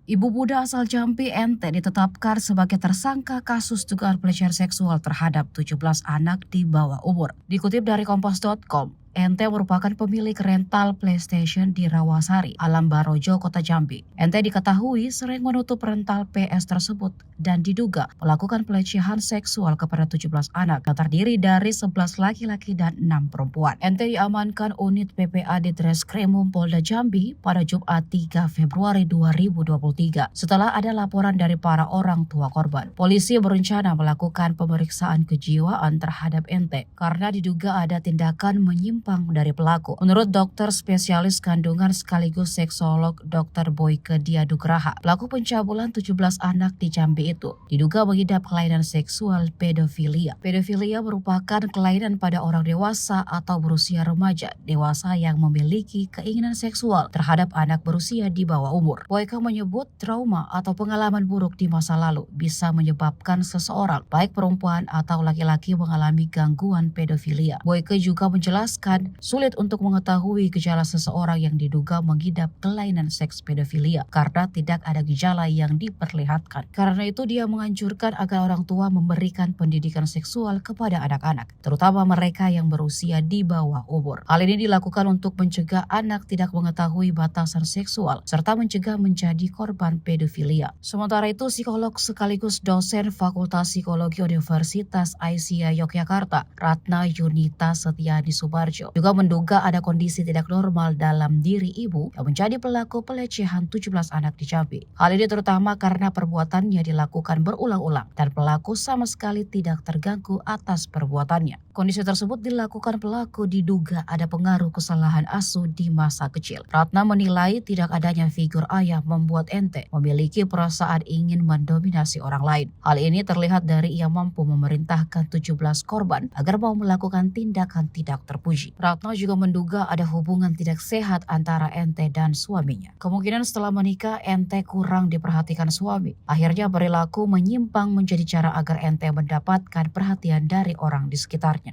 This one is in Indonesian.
Ibu muda asal Jambi Ente ditetapkan sebagai tersangka kasus dugaan pelecehan seksual terhadap 17 anak di bawah umur. Dikutip dari Kompas.com, Ente merupakan pemilik rental PlayStation di Rawasari, Alam Barojo, Kota Jambi. Ente diketahui sering menutup rental PS tersebut dan diduga melakukan pelecehan seksual kepada 17 anak yang terdiri dari 11 laki-laki dan 6 perempuan. Ente diamankan unit PPA di Treskrimum Polda Jambi pada Jumat 3 Februari 2023 setelah ada laporan dari para orang tua korban. Polisi berencana melakukan pemeriksaan kejiwaan terhadap Ente karena diduga ada tindakan menyimpang dari pelaku. Menurut dokter spesialis kandungan sekaligus seksolog Dr. Boyke Diadugraha, pelaku pencabulan 17 anak di Jambi itu diduga mengidap kelainan seksual pedofilia. Pedofilia merupakan kelainan pada orang dewasa atau berusia remaja dewasa yang memiliki keinginan seksual terhadap anak berusia di bawah umur. Boyke menyebut trauma atau pengalaman buruk di masa lalu bisa menyebabkan seseorang, baik perempuan atau laki-laki, mengalami gangguan pedofilia. Boyke juga menjelaskan sulit untuk mengetahui gejala seseorang yang diduga mengidap kelainan seks pedofilia karena tidak ada gejala yang diperlihatkan. Karena itu dia menganjurkan agar orang tua memberikan pendidikan seksual kepada anak-anak, terutama mereka yang berusia di bawah umur. Hal ini dilakukan untuk mencegah anak tidak mengetahui batasan seksual serta mencegah menjadi korban pedofilia. Sementara itu, psikolog sekaligus dosen Fakultas Psikologi Universitas Aisyah Yogyakarta, Ratna Yunita Setiadi Subarjo, juga menduga ada kondisi tidak normal dalam diri ibu yang menjadi pelaku pelecehan 17 anak di Jambi. Hal ini terutama karena perbuatannya dilakukan berulang-ulang dan pelaku sama sekali tidak terganggu atas perbuatannya. Kondisi tersebut dilakukan pelaku diduga ada pengaruh kesalahan asuh di masa kecil. Ratna menilai tidak adanya figur ayah membuat Ente memiliki perasaan ingin mendominasi orang lain. Hal ini terlihat dari ia mampu memerintahkan 17 korban agar mau melakukan tindakan tidak terpuji. Ratna juga menduga ada hubungan tidak sehat antara Ente dan suaminya. Kemungkinan setelah menikah Ente kurang diperhatikan suami. Akhirnya perilaku menyimpang menjadi cara agar Ente mendapatkan perhatian dari orang di sekitarnya.